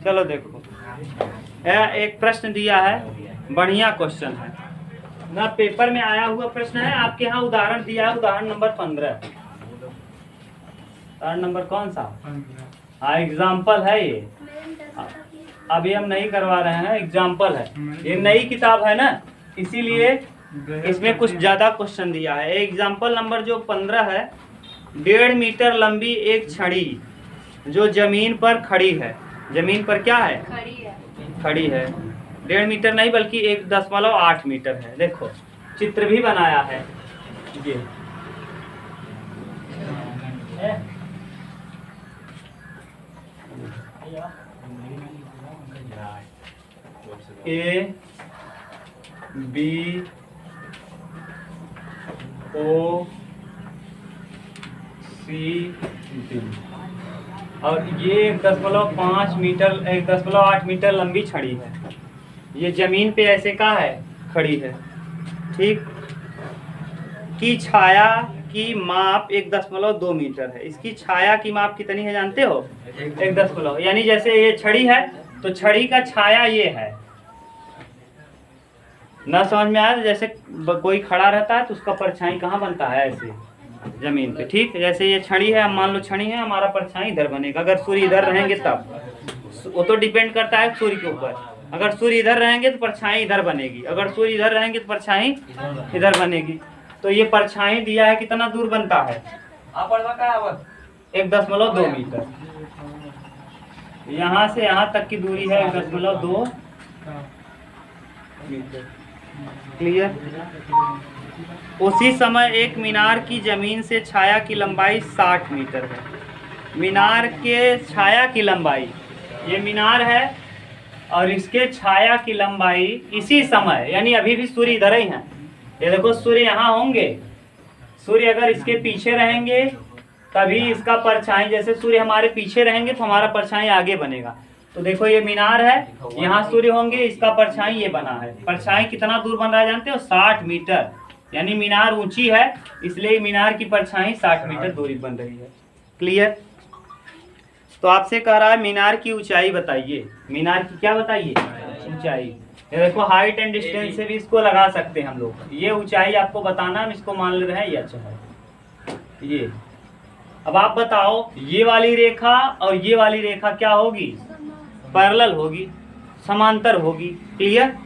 चलो देखो, एक प्रश्न दिया है, बढ़िया क्वेश्चन है ना, पेपर में आया हुआ प्रश्न है। आपके यहाँ उदाहरण दिया है, उदाहरण नंबर 15। उदाहरण नंबर कौन सा? हाँ, एग्जाम्पल है ये। अभी हम नहीं करवा रहे हैं, एग्जाम्पल है। ये नई किताब है ना, इसीलिए इसमें कुछ ज्यादा क्वेश्चन दिया है। एग्जाम्पल नंबर जो 15 है, 1.5 मीटर लंबी एक छड़ी जो जमीन पर खड़ी है। जमीन पर क्या है? खड़ी है। 1.5 मीटर नहीं बल्कि 1.8 मीटर है। देखो चित्र भी बनाया है ये। A B O C D और ये 1.5 मीटर 1.8 मीटर लंबी छड़ी है। ये जमीन पे ऐसे का है? खड़ी है। ठीक, की छाया की माप 1.2 मीटर है। इसकी छाया की माप कितनी है जानते हो? 1.2, यानी जैसे ये छड़ी है तो छड़ी का छाया ये है। ना समझ में आया? जैसे कोई खड़ा रहता है तो उसका परछाई कहाँ बनता है? ऐसे जमीन पे। ठीक, जैसे ये छड़ी है, मान लो छड़ी है, हमारा परछाई इधर बनेगा। अगर सूर्य इधर रहेंगे तब, वो तो डिपेंड करता है सूर्य के ऊपर। अगर सूर्य इधर रहेंगे तो परछाई इधर बनेगी, अगर सूर्य इधर रहेंगे तो परछाई इधर बनेगी। तो ये परछाई दिया है, कितना दूर बनता है? 1.2 मीटर। यहाँ से यहाँ तक की दूरी है 1.2 मीटर। क्लियर? उसी समय एक मीनार की जमीन से छाया की लंबाई 60 मीटर है। मीनार के छाया की लंबाई, ये मीनार है और इसके छाया की लंबाई इसी समय, यानी अभी भी सूर्य इधर ही है। ये देखो सूर्य यहाँ होंगे, सूर्य अगर इसके पीछे रहेंगे तभी इसका परछाई, जैसे सूर्य हमारे पीछे रहेंगे तो हमारा परछाई आगे बनेगा। तो देखो ये मीनार है, यहाँ सूर्य होंगे, इसका परछाई ये बना है। परछाई कितना दूर बन रहा है जानते हो? 60 मीटर। यानी मीनार ऊंची है, इसलिए मीनार की परछाई 60 मीटर दूरी बन रही है। क्लियर? तो आपसे कह रहा है मीनार की ऊंचाई बताइए। मीनार की क्या बताइए? ऊंचाई। ये देखो हाइट एंड डिस्टेंस से भी इसको लगा सकते हैं हम लोग। ये ऊंचाई आपको बताना, हम इसको मान ले रहे हैं ये। अच्छा है ये। अब आप बताओ, ये वाली रेखा और ये वाली रेखा क्या होगी? पैरेलल होगी, समांतर होगी। क्लियर?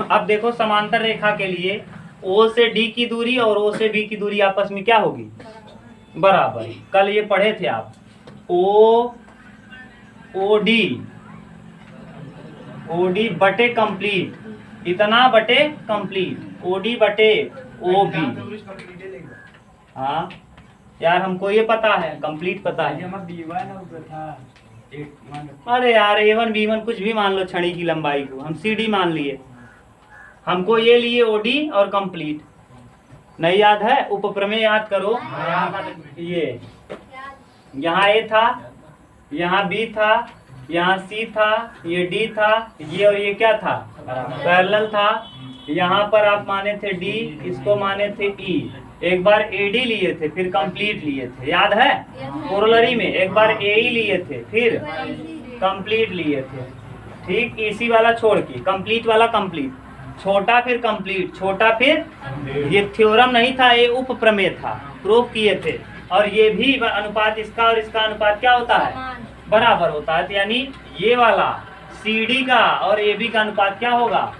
अब देखो समांतर रेखा के लिए O से D की दूरी और O से B की दूरी आपस में क्या होगी? बराबर। कल ये पढ़े थे आप, OD बटे कंप्लीट, इतना बटे कंप्लीट, OD बटे OB। हाँ यार, हमको ये पता है, कंप्लीट पता है। अरे यार A1 B1 कुछ भी मान लो, छड़ी की लंबाई को हम CD मान लिए। हमको ये लिए OD और कंप्लीट। नहीं याद है? उपप्रमेय याद करो। ये यहाँ A था, यहाँ B था, यहाँ C था, ये D था, ये और ये क्या था? पैरेलल था। यहाँ पर आप माने थे D, इसको माने थे E। एक बार AD लिए थे, फिर कंप्लीट लिए थे, याद है? कोरोलरी में एक बार AE लिए थे, फिर कंप्लीट लिए थे। ठीक, इसी वाला छोड़ के कंप्लीट वाला, कंप्लीट छोटा फिर कंप्लीट, छोटा फिर। ये थ्योरम नहीं था, ये उपप्रमेय था, प्रूफ किए थे। और ये भी अनुपात, इसका और इसका अनुपात क्या होता है? बराबर होता है। तो यानी ये वाला CD का और AB का अनुपात क्या होगा?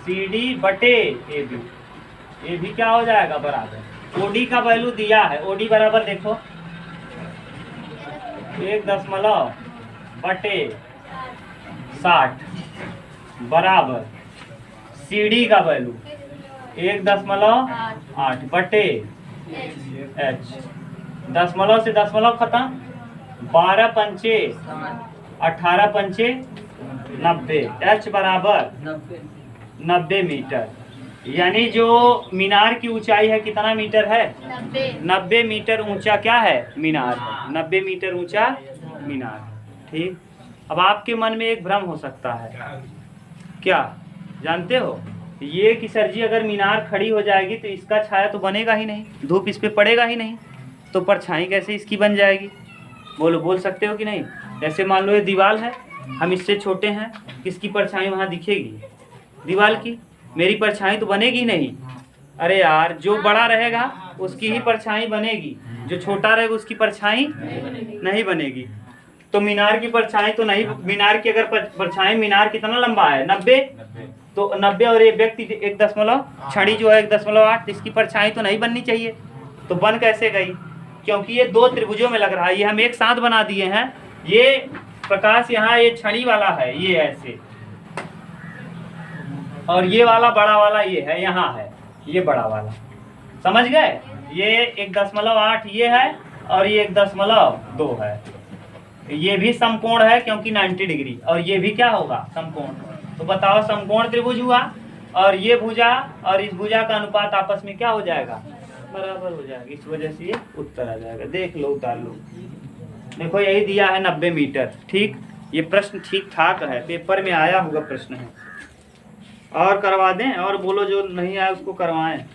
CD बटे AB। AB क्या हो जाएगा? बराबर। OD का वैल्यू दिया है, OD बराबर देखो 1 बटे 60 बराबर CD का वैल्यू 1.8 बटे H। दशमलव से दशमलव खत्म, 12 पंचे 18 पंचे 90, H बराबर 90 मीटर। यानी जो मीनार की ऊंचाई है कितना मीटर है? 90 मीटर ऊंचा क्या है? मीनार है। 90 मीटर ऊंचा मीनार। ठीक। अब आपके मन में एक भ्रम हो सकता है, क्या जानते हो? ये कि सर जी अगर मीनार खड़ी हो जाएगी तो इसका छाया तो बनेगा ही नहीं, धूप इस पे पड़ेगा ही नहीं, तो परछाई कैसे इसकी बन जाएगी? बोलो, बोल सकते हो कि नहीं? जैसे मान लो ये दीवार है, हम इससे छोटे हैं, किसकी परछाई वहाँ दिखेगी? दीवार की। मेरी परछाई तो बनेगी नहीं। अरे यार, जो बड़ा रहेगा उसकी ही परछाई बनेगी, जो छोटा रहेगा उसकी परछाई नहीं बनेगी। तो मीनार की परछाई तो नहीं, मीनार की अगर परछाई, मीनार कितना लंबा है? 90। तो 90 और ये व्यक्ति 1 छड़ी जो है 1.8, इसकी परछाई तो नहीं बननी चाहिए। तो बन कैसे गई? क्योंकि ये दो त्रिभुजों में लग रहा है, ये हम एक साथ बना दिए हैं। ये प्रकाश यहाँ ये छड़ी वाला है, ये ऐसे, और ये वाला बड़ा वाला ये है, यहाँ है ये बड़ा वाला, समझ गए? ये 1.8 ये है और ये 1.2 है। ये भी समकोण है क्योंकि 90 डिग्री, और ये भी क्या होगा? समकोण। तो बताओ, समकोण त्रिभुज हुआ, और ये भुजा और इस भुजा का अनुपात आपस में क्या हो जाएगा? बराबर हो जाएगा। इस वजह से ये उत्तर आ जाएगा। देख लो, उतार लो। देखो यही दिया है 90 मीटर। ठीक, ये प्रश्न ठीक ठाक है, पेपर में आया हुआ प्रश्न है। और करवा दें? और बोलो, जो नहीं आया उसको करवाएं।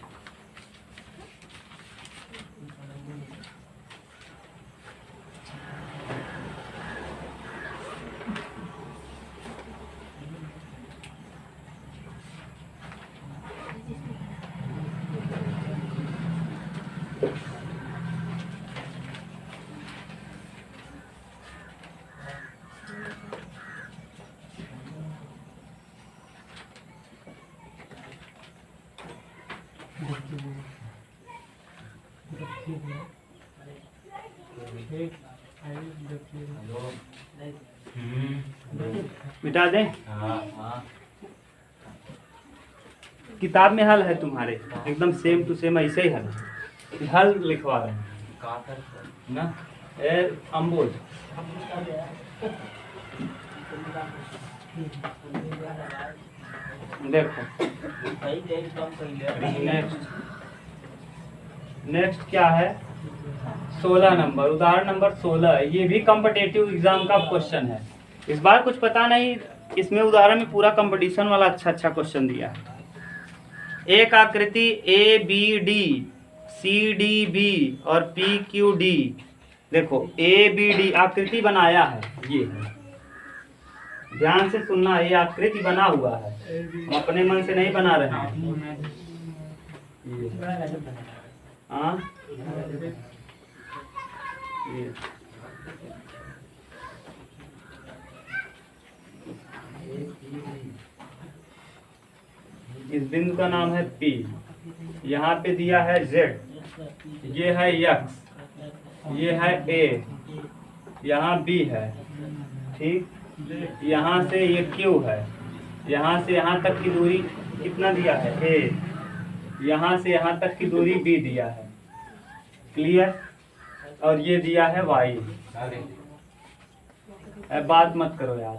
मिटा दें? किताब में हल है तुम्हारे, एकदम सेम टू सेम ऐसे ही हल लिखवा रहे हैं ना। अम्बोज देखो, नेक्स्ट क्या है? 16 नंबर, उदाहरण नंबर 16। ये भी कॉम्पिटिटिव एग्जाम का क्वेश्चन है। इस बार कुछ पता नहीं, इसमें उदाहरण में पूरा कंपटीशन वाला अच्छा क्वेश्चन दिया है। एक आकृति A B D C D B और पी क्यू डी, देखो ए बी डी आकृति बनाया है, ये है, ध्यान से सुनना, ये आकृति बना हुआ है, हम अपने मन से नहीं बना रहे हैं। हाँ, इस बिंदु का नाम है P, यहाँ पे दिया है Z, ये है X, ये है A, यहाँ B है, ठीक, यहाँ से ये Q है, यहाँ से यहाँ तक की दूरी कितना दिया है? A, यहाँ से यहाँ तक की दूरी B दिया है, क्लियर? और ये दिया है Y। अब बात मत करो यार,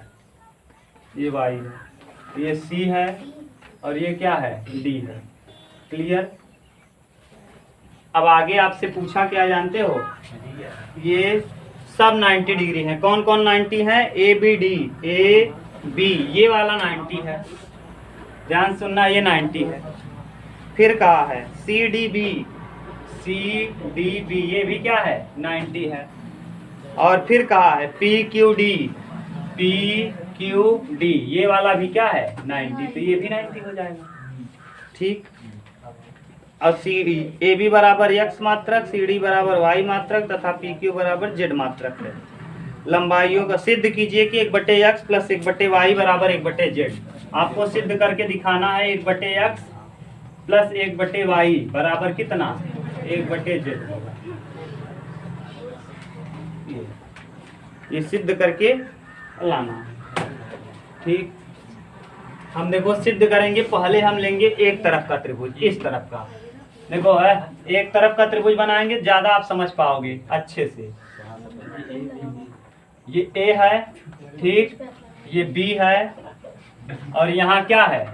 ये Y है, ये C है, और ये क्या है? D है, क्लियर? अब आगे आपसे पूछा क्या जानते हो? ये सब 90 डिग्री है। कौन कौन 90 है? A B D, A B ये वाला 90 है, ध्यान सुनना, ये 90 है। फिर कहा है C D B, C D B ये भी क्या है? 90 है। और फिर कहा है P Q D, P Q D ये वाला भी क्या है? 90, तो ये भी 90 हो जाएगा, ठीक। और सी डी, ए बी बराबर x मात्रक, सी डी बराबर y मात्रक तथा पी क्यू बराबर z मात्रक है। लंबाइयों का सिद्ध कीजिए कि 1/x प्लस 1/y बराबर 1/z। आपको सिद्ध करके दिखाना है 1/x प्लस 1/y बराबर कितना? 1/z होगा। ये सिद्ध करके लाना है, ठीक। हम देखो सिद्ध करेंगे, पहले हम लेंगे एक तरफ का त्रिभुज, इस तरफ का, देखो है एक तरफ का त्रिभुज बनाएंगे, ज्यादा आप समझ पाओगे अच्छे से। ये A है, ठीक, ये B है, और यहाँ क्या है?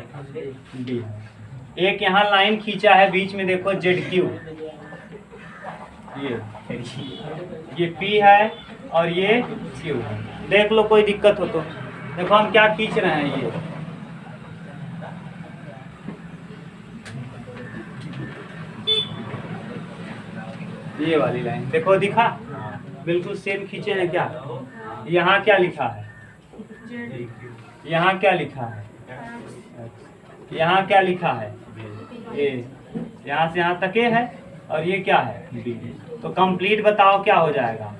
D है। एक यहाँ लाइन खींचा है बीच में, देखो ZQ, ये P है और ये Q है। देख लो कोई दिक्कत हो तो। देखो हम क्या खींच रहे हैं, ये वाली लाइन देखो, दिखा? बिल्कुल सेम खींचे हैं क्या? यहाँ क्या लिखा है? यहाँ क्या लिखा है? यहाँ क्या लिखा है? ए। यहाँ से यहाँ तक ए है और ये क्या है? बी। तो कंप्लीट बताओ क्या हो जाएगा?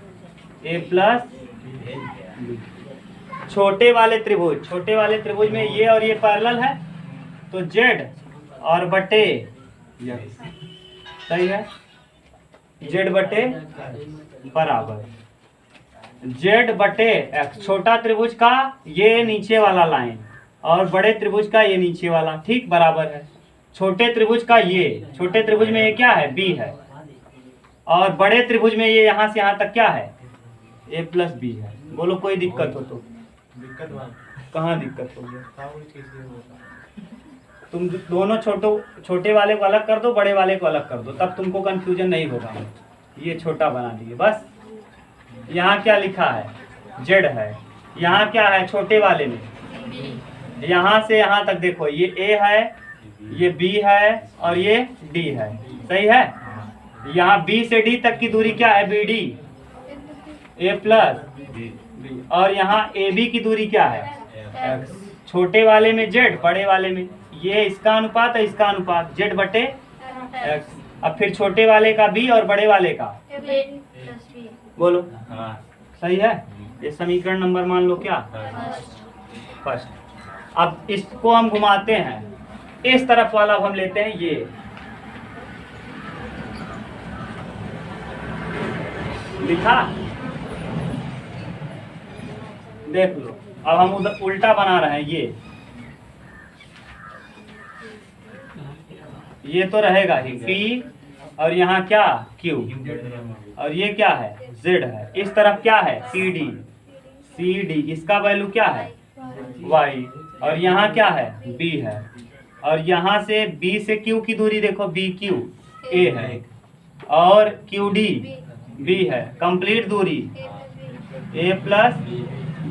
ए प्लस बी। छोटे वाले त्रिभुज में ये और ये पैरेलल है तो जेड और बटे सही है, जेड बटे बराबर जेड बटे एक्स। छोटा त्रिभुज का ये नीचे वाला लाइन और बड़े त्रिभुज का ये नीचे वाला, ठीक बराबर है। छोटे त्रिभुज का ये, छोटे त्रिभुज में ये क्या है? बी है, और बड़े त्रिभुज में ये यहाँ से यहाँ तक क्या है? ए प्लस बी है। बोलो कोई दिक्कत हो तो? कहाँ दिक्कत होगी? तुम दोनों छोटे वाले को अलग कर दो, बड़े वाले को अलग कर दो, तब तुमको कंफ्यूजन नहीं होगा। ये छोटा बना दिए बस। यहाँ क्या लिखा है? जेड है। यहाँ क्या है छोटे वाले में? यहाँ से यहाँ तक देखो, ये ए है, ये बी है और ये डी है, सही है। यहाँ बी से डी तक की दूरी क्या है? B D. A plus B. और यहाँ ए बी की दूरी क्या है? एक्स। छोटे वाले में जेड, बड़े वाले में ये इसका अनुपात है, इसका अनुपात जेड बटे एक्स। अब फिर छोटे वाले का बी और बड़े वाले का बोलो। सही है। ये समीकरण नंबर मान लो क्या? फर्स्ट। अब इसको हम घुमाते हैं, इस तरफ वाला हम लेते हैं ये, लिखा, देख लो। अब हम उधर उल्टा बना रहे हैं, ये तो रहेगा ही P और यहाँ क्या? Q और ये क्या है? Z है। इस तरफ क्या है? CD। इसका वैल्यू क्या है? Y। और यहाँ क्या है? B है। और यहाँ से B से Q की दूरी देखो, BQ A है और QD B है। कंप्लीट दूरी A प्लस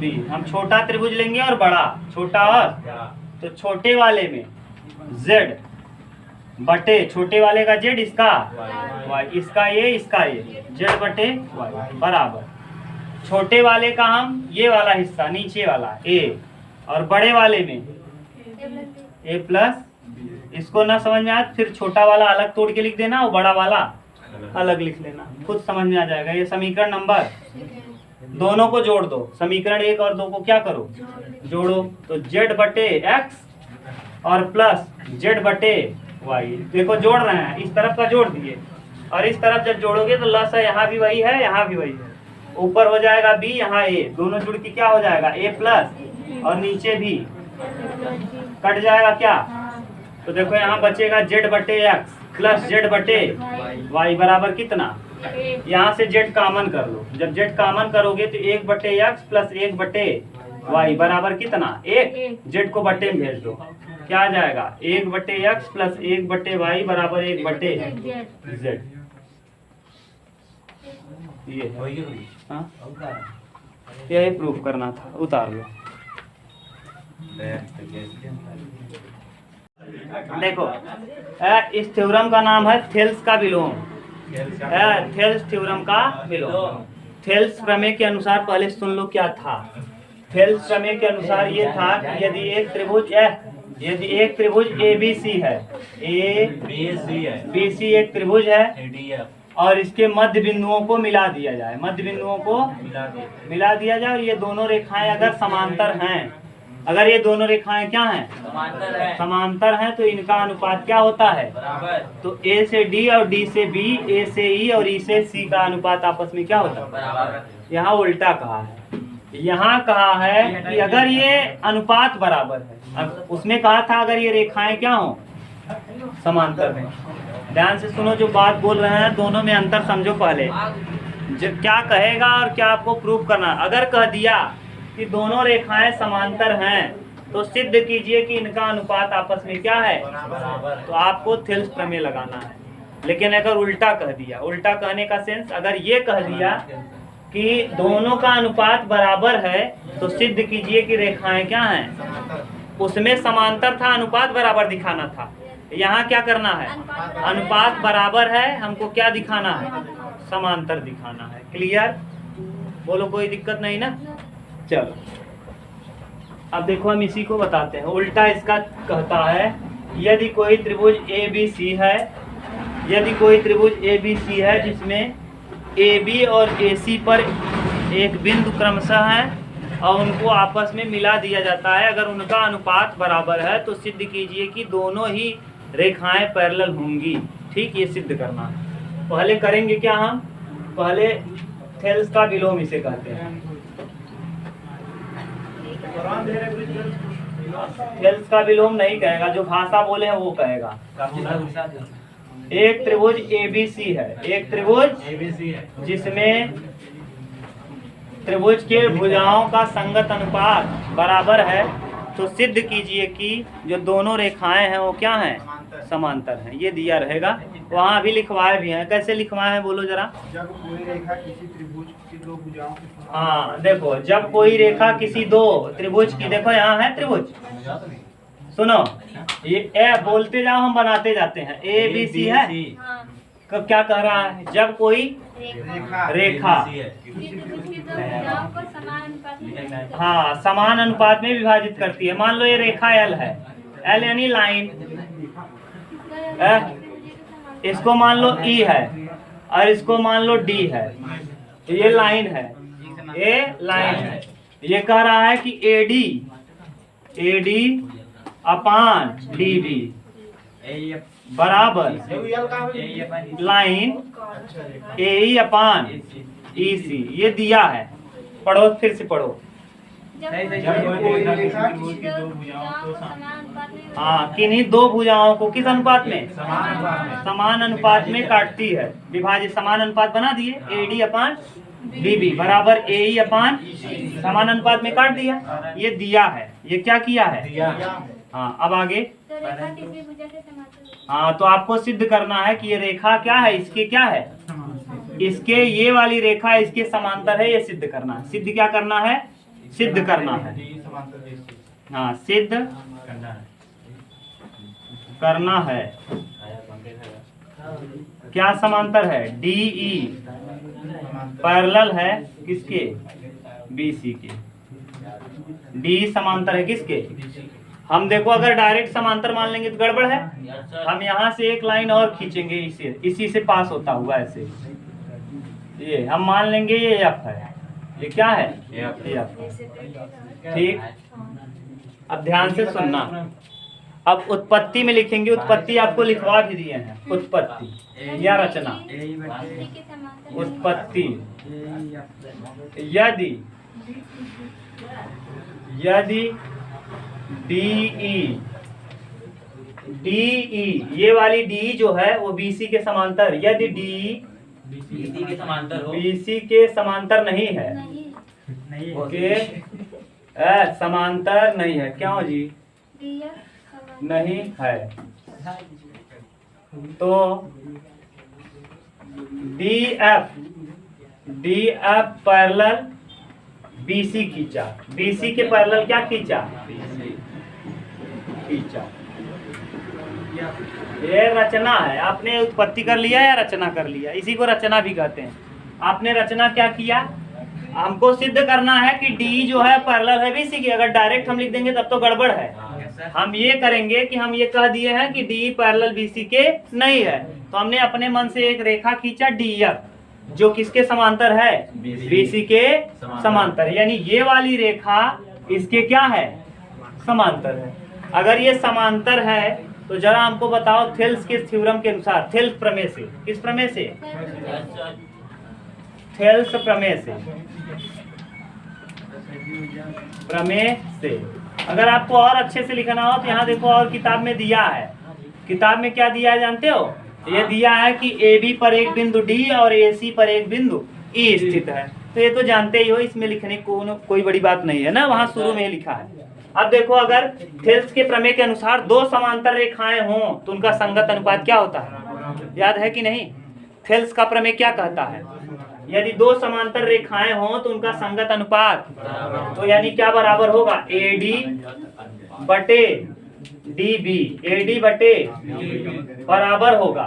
B। हम छोटा त्रिभुज लेंगे और बड़ा, छोटा और, तो छोटे वाले में Z बटे छोटे वाले का जेड, इसका वाई, इसका ये जेड बटे वाई बराबर। छोटे वाले का हम ये वाला हिस्सा नीचे वाला ए और बड़े वाले में ए प्लस। इसको ना समझ में आए फिर छोटा वाला अलग तोड़ के लिख देना और बड़ा वाला अलग लिख लेना, खुद समझ में आ जाएगा। ये समीकरण नंबर, दोनों को जोड़ दो, समीकरण 1 और 2 को क्या करो? जोड़ो। तो जेड बटे एक्स और प्लस जेड बटे वाई। देखो जोड़ रहे हैं, इस तरफ का जोड़ दिए और इस तरफ जब जोड़ोगे तो लस है, यहाँ भी वही है, यहाँ भी वही है। ऊपर हो जाएगा बी, यहाँ ए, दोनों जुड़ के क्या हो जाएगा? ए प्लस और नीचे भी कट जाएगा क्या? तो देखो यहाँ बचेगा जेड बटे एक्स प्लस जेड बटे वाई बराबर कितना? यहाँ से जेड कामन कर लो। जब जेड कामन करोगे तो 1 बटे एक्स प्लस 1 बटे वाई बराबर कितना? 1। जेड को बटे में भेज दो, क्या आ जाएगा? 1 बटे एक्स प्लस 1 बटे वाई बराबर 1 बटे जेड। ये हाँ, यही प्रूफ करना था, उतार लो। देखो इस थ्योरम का नाम है थेल्स का विलोम। थेल्स थ्योरम का विलोम। थेल्स प्रमेय के अनुसार, पहले सुन लो क्या था। थेल्स प्रमेय के अनुसार ये था कि यदि एक त्रिभुज ABC है, ABC एक त्रिभुज है और इसके मध्य बिंदुओं को मिला दिया जाए, मिला दिया जाए और ये दोनों रेखाएं अगर समांतर हैं, अगर ये दोनों रेखाएं क्या हैं? समांतर हैं, तो इनका अनुपात क्या होता है? तो A से D और D से B, A से E और E से C का अनुपात आपस में क्या होता है? यहाँ उल्टा कहा है। यहाँ कहा है कि अगर ये अनुपात बराबर है, उसमें कहा था अगर ये रेखाएं क्या हो? समांतर में। ध्यान से सुनो जो बात बोल रहे हैं, दोनों में अंतर समझो पहले। क्या कहेगा और क्या आपको प्रूफ करना। अगर कह दिया कि दोनों रेखाएं समांतर हैं तो सिद्ध कीजिए कि इनका अनुपात आपस में क्या है? तो आपको थेल्स प्रमेय लगाना है। लेकिन अगर उल्टा कह दिया, उल्टा कहने का सेंस, अगर ये कह दिया कि दोनों का अनुपात बराबर है तो सिद्ध कीजिए कि रेखाएं क्या हैं? उसमें समांतर था, अनुपात बराबर दिखाना था। यहाँ क्या करना है? अनुपात बराबर है, हमको क्या दिखाना है? समांतर दिखाना है। क्लियर? बोलो कोई दिक्कत नहीं ना। चलो अब देखो हम इसी को बताते हैं। उल्टा इसका कहता है यदि कोई त्रिभुज ABC है, यदि कोई त्रिभुज ABC है जिसमें AB और AC पर एक बिंदु क्रमशः है और उनको आपस में मिला दिया जाता है, अगर उनका अनुपात बराबर है तो सिद्ध कीजिए कि दोनों ही रेखाएं पैरेलल होंगी। ठीक, ये सिद्ध करना है। पहले करेंगे क्या, हम पहले थेल्स का विलोम इसे कहते हैं। थेल्स का विलोम नहीं कहेगा, जो भाषा बोले हैं वो कहेगा। एक त्रिभुज ABC है, एक त्रिभुज ABC है जिसमें त्रिभुज के भुजाओं का संगत अनुपात बराबर है, तो सिद्ध कीजिए कि जो दोनों रेखाएं हैं वो क्या हैं, समांतर हैं। ये दिया रहेगा, वहाँ भी लिखवाए भी हैं। कैसे लिखवाए हैं बोलो जरा। जब कोई रेखा किसी त्रिभुज की दो भुजाओं, हाँ देखो, जब कोई रेखा किसी दो त्रिभुज की, देखो यहाँ है त्रिभुज, सुनो ये ए बोलते जाओ, हम बनाते जाते हैं। ABC है, कब क्या कह रहा है, जब कोई रेखा हाँ समान अनुपात में विभाजित करती है। मान लो ये रेखा L है, L यानी लाइन, इसको मान लो E है और इसको मान लो D है, तो ये लाइन है, ये लाइन है। ये कह रहा है कि AD अपान DB बराबर लाइन AE अपान EC। ये दिया है, पढ़ो फिर से पढ़ो। हाँ, किन्हीं दो भुजाओं को किस अनुपात में, समान अनुपात में काटती है, विभाजित समान अनुपात बना दिए। AD अपान DB बराबर AE अपान समान अनुपात में काट दिया, ये दिया है। ये क्या किया है, हाँ अब आगे। हाँ तो आपको सिद्ध करना है कि ये रेखा क्या है, इसके क्या है, इसके ये वाली रेखा इसके समांतर है, ये सिद्ध करना है। सिद्ध क्या करना है, सिद्ध करना है, हाँ सिद्ध करना है। क्या समांतर है, DE पैरेलल है किसके, BC के। D समांतर है किसके, हम देखो अगर डायरेक्ट समांतर मान लेंगे तो गड़बड़ है। हम यहाँ से एक लाइन और खींचेंगे, इसी से पास होता हुआ ऐसे, ये हम मान लेंगे ये F है, ये क्या है, F। ठीक, अब ध्यान से सुनना। अब उत्पत्ति में लिखेंगे, उत्पत्ति आपको लिखवा भी दिए हैं। उत्पत्ति या रचना, उत्पत्ति यदि DE ये वाली DE जो है वो BC के समांतर, यदि DE BC के समांतर हो, BC के समांतर नहीं है, ओके समांतर नहीं है, क्यों जी नहीं है, तो DF पैरेलल BC खींचा, BC के पैरेलल क्या खींचा, ये रचना है। आपने उत्पत्ति कर लिया या रचना कर लिया, इसी को रचना भी कहते हैं। आपने रचना क्या किया, हमको सिद्ध करना है कि D जो है पैरेलल है BC की। अगर डायरेक्ट हम लिख देंगे तब तो गड़बड़ है। हम ये करेंगे कि हम ये कह दिए हैं कि D पैरेलल BC के नहीं है, तो हमने अपने मन से एक रेखा खींचा DF, जो किसके समांतर है, BC के समांतर, यानी ये वाली रेखा इसके क्या है, समांतर है। अगर ये समांतर है तो जरा हमको बताओ थेल्स के थ्योरम के अनुसार, थेल्स प्रमेय से, किस प्रमेय से, थेल्स प्रमेय से, प्रमेय से। अगर आपको और अच्छे से लिखना हो तो यहाँ देखो, और किताब में दिया है। किताब में क्या दिया है जानते हो, ये दिया है कि AB पर एक बिंदु D और AC पर एक बिंदु E स्थित है। तो ये तो जानते ही हो, इसमें लिखने को कोई बड़ी बात नहीं है ना, वहां शुरू में ही लिखा है। अब देखो, अगर थेल्स के प्रमेय के अनुसार दो समांतर रेखाएं हों तो उनका संगत अनुपात क्या होता है, याद है कि नहीं। थेल्स का प्रमेय क्या कहता है, यदि दो समांतर रेखाएं हों तो उनका संगत अनुपात, तो यानी क्या बराबर होगा, AD बटे DB, AD बटे बराबर होगा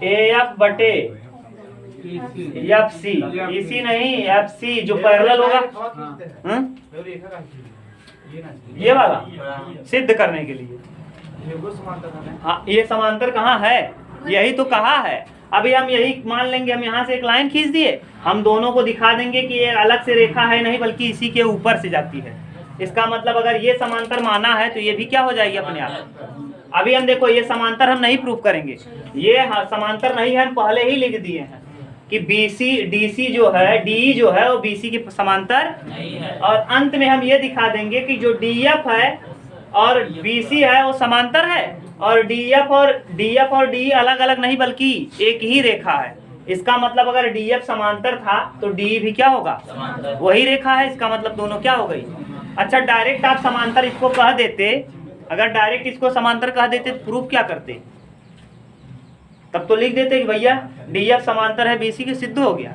AF बटे एफ सी, इसी नहीं एफ सी जो पैरेलल होगा ये वाला सिद्ध करने के लिए। हाँ ये समांतर कहाँ है, यही तो कहा है। अभी हम यही मान लेंगे, हम यहाँ से एक लाइन खींच दिए, हम दोनों को दिखा देंगे कि ये अलग से रेखा है नहीं बल्कि इसी के ऊपर से जाती है। इसका मतलब अगर ये समांतर माना है तो ये भी क्या हो जाएगी अपने आप। अभी हम देखो ये समांतर हम नहीं प्रूफ करेंगे, ये समांतर नहीं है, हम पहले ही लिख दिए हैं कि BC DC जो है DE जो है वो BC के समांतर नहीं है। और अंत में हम ये दिखा देंगे कि जो DF है और BC है वो समांतर है, और DF और DE अलग अलग नहीं बल्कि एक ही रेखा है। इसका मतलब अगर DF समांतर था तो DE भी क्या होगा, वही रेखा है। इसका मतलब दोनों क्या हो गई। अच्छा डायरेक्ट आप समांतर इसको कह देते, अगर डायरेक्ट इसको समांतर कह देते तो प्रूफ क्या करते, तब तो लिख देते कि भैया DF समांतर है BC के, सिद्ध हो गया।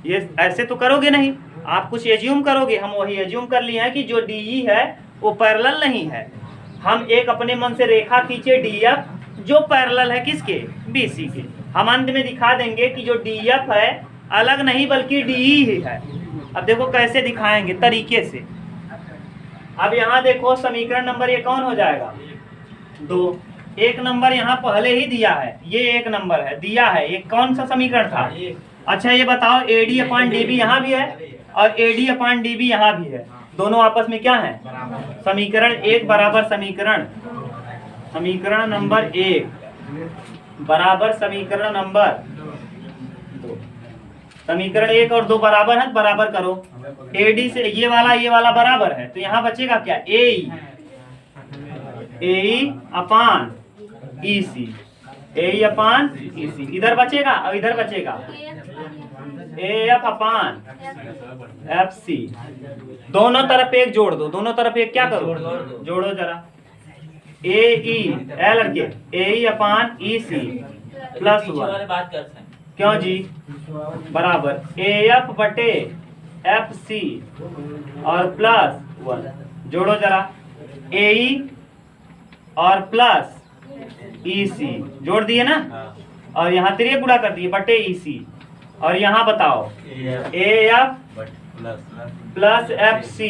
ये ऐसे तो करोगे नहीं, आप कुछ एज्यूम करोगे। हम वही एज्यूम कर लिए हैं कि जो DE है वो पैरेलल नहीं है। हम एक अपने मन से रेखा खींचे DF जो पैरेलल है किसके, BC के। हम अंत में दिखा देंगे कि जो DF है अलग नहीं बल्कि DE ही है। अब देखो कैसे दिखाएंगे, तरीके से। अब यहाँ देखो समीकरण नंबर ये कौन हो जाएगा, 2। एक नंबर यहाँ पहले ही दिया है, ये एक नंबर है दिया है, ये कौन सा समीकरण था। अच्छा ये बताओ AD/DB यहाँ भी है और AD/DB यहाँ भी है, दोनों आपस में क्या है, समीकरण 1 बराबर समीकरण नंबर 1 बराबर समीकरण नंबर 2। समीकरण 1 और 2 बराबर है, बराबर करो। AD से ये वाला बराबर है, तो यहाँ बचेगा क्या, AE अपान EC, इधर बचेगा और इधर बचेगा AF अपान FC। दोनों तरफ एक जोड़ दो, दोनों तरफ एक क्या करो, जोड़ो जरा। AE अपान EC प्लस 1, क्यों जी, बराबर AF बटे FC और प्लस 1, जोड़ो जरा। AE और प्लस EC जोड़ दिए ना, और यहाँ तिरिया गुणा कर दिए बटे EC, और यहाँ बताओ AF प्लस FC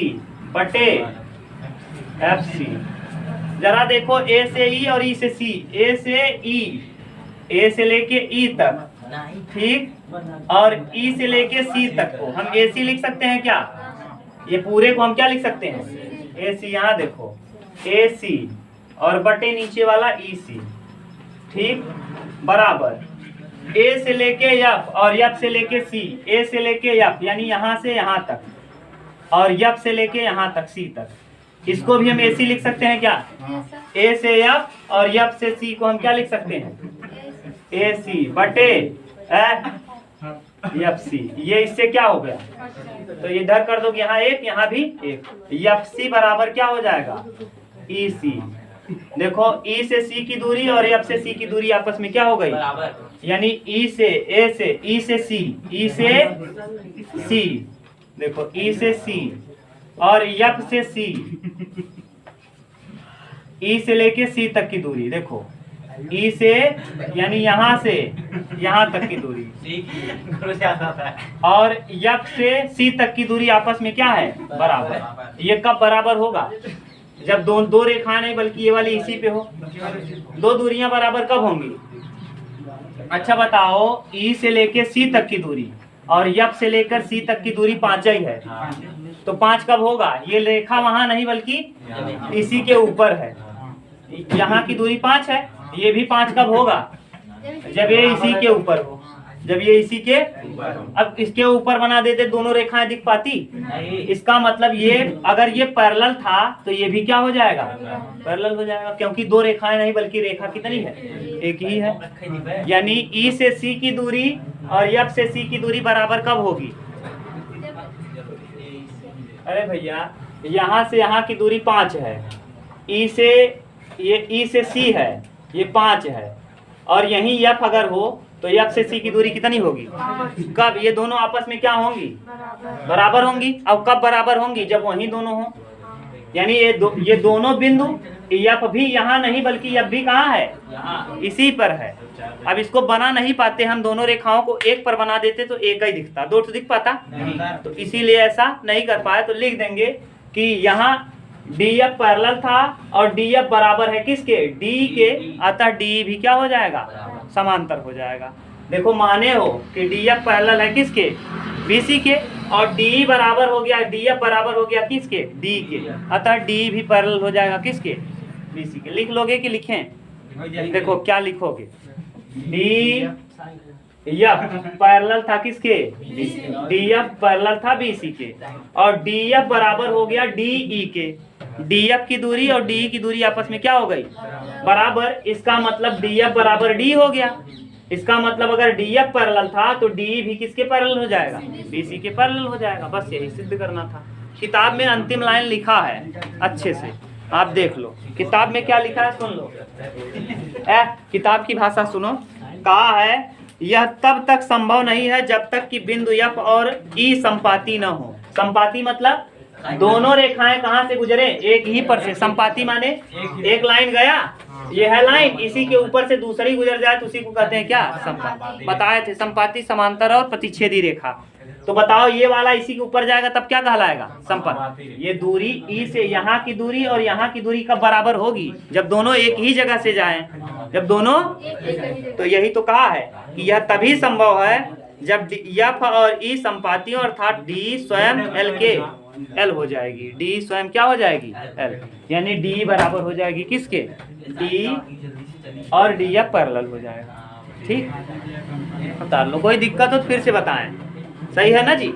बटे FC। जरा देखो A से E और E से C, A से E, A से लेके E तक, ठीक, और E से लेके C तक को हम AC लिख सकते हैं क्या, ये पूरे को हम क्या लिख सकते हैं AC। यहाँ देखो AC और बटे नीचे वाला EC, ठीक, बराबर A से लेके F और F से लेके C, A से लेके F यानी यहाँ से यहाँ तक, और F से लेके यहाँ तक C तक, इसको भी हम AC लिख सकते हैं क्या, A से F और F से C को हम क्या लिख सकते हैं, AC बटे FC। ये इससे क्या हो गया, तो इधर कर दो, यहाँ एक यहाँ भी एक, FC बराबर क्या हो जाएगा, EC। देखो E से C की दूरी और F से C की दूरी आपस में क्या हो गई, यानी E से A से E से C, E से C, देखो E से C और F से C, E से लेके C तक की दूरी, देखो E से यानी यहाँ से यहाँ तक की दूरी, और F से C तक की दूरी आपस में क्या है, बराबर। ये कब बराबर होगा, जब दो रेखाएं नहीं बल्कि ये वाली इसी पे हो। दो दूरियां बराबर कब होंगी, अच्छा बताओ, E से लेके C तक की दूरी और F से लेकर C तक की दूरी 5 ही है, तो 5 कब होगा, ये रेखा वहां नहीं बल्कि इसी के ऊपर है, यहाँ की दूरी 5 है, ये भी 5 कब होगा, जब ये इसी के ऊपर हो, जब ये इसी के, अब इसके ऊपर बना देते दोनों रेखाएं दिख पाती, इसका मतलब ये अगर ये पैरेलल था तो ये भी क्या हो जाएगा, पैरेलल हो जाएगा, क्योंकि दो रेखाएं नहीं बल्कि रेखा कितनी है, एक ही है। यानी E से C की दूरी और F से C की दूरी बराबर कब होगी, अरे भैया यहाँ से यहाँ की दूरी 5 है, E से C है, ये 5 है, और यही F अगर हो तो F से C की दूरी कितनी होगी, कब, ये दोनों आपस में क्या होंगी, बराबर होंगी। अब कब बराबर होंगी, जब वही दोनों हो, यानी ये दोनों बिंदु एफ भी यहाँ नहीं बल्कि एफ भी कहाँ है, इसी पर है। अब इसको बना नहीं पाते हम, दोनों रेखाओं को एक पर बना देते तो एक ही दिखता, दो तो दिख पाता, तो इसीलिए ऐसा नहीं कर पाए। तो लिख देंगे कि यहाँ डी एफ पैरेलल था और डी एफ बराबर है किसके, डी के, अतः डी भी क्या हो जाएगा, समांतर हो जाएगा। देखो माने हो कि डी एफ पैरेलल है किसके, बीसी के, और डी बराबर हो गया, डी एफ बराबर हो गया किसके, डी के, अतः डी भी पैरेलल हो जाएगा किसके, बीसी के। लिख लोगे कि लिखें, देखो क्या लिखोगे, डी एफ पैरेलल था किसके, डी एफ पैरेलल था बीसी के, और डी एफ बराबर हो गया डी ई के। डी एफ की दूरी और डी की दूरी आपस में क्या हो गई, बराबर। इसका मतलब डी एफ बराबर डी हो गया। इसका मतलब अगर डी एफ पैरेलल था तो डी भी किसके पैरेलल हो जाएगा, बीसी के पैरेलल हो जाएगा। बस यही सिद्ध करना था। किताब में अंतिम लाइन लिखा है, अच्छे से आप देख लो किताब में क्या लिखा है, सुन लो। किताब की भाषा सुनो। कहा है यह तब तक संभव नहीं है जब तक कि बिंदु एफ और ई संपाती न हो। संपाती मतलब दोनों रेखाएं कहां से गुजरे, एक ही पर से। संपाती माने एक लाइन गया, ये है लाइन, इसी के ऊपर से दूसरी गुजर जाए तो उसी को कहते हैं क्या, संपाती। बताए थे संपाती, समांतर और प्रतिच्छेदी रेखा। तो बताओ ये वाला इसी के ऊपर जाएगा तब क्या कहलाएगा, संपाती। ये दूरी ई से यहाँ की दूरी और यहाँ की दूरी कब बराबर होगी, जब दोनों एक ही जगह से जाएं, जब दोनों। तो यही तो कहा है कि यह तभी संभव है जब एफ और ई संपातियों अर्थात डी स्वयं एल के एल हो जाएगी। डी स्वयं क्या हो जाएगी, एल, यानी डी बराबर हो जाएगी किसके, डी, और डी एफ पैरेलल हो जाएगा। ठीक, बता लो। कोई दिक्कत हो तो फिर से बताएं, सही है ना जी।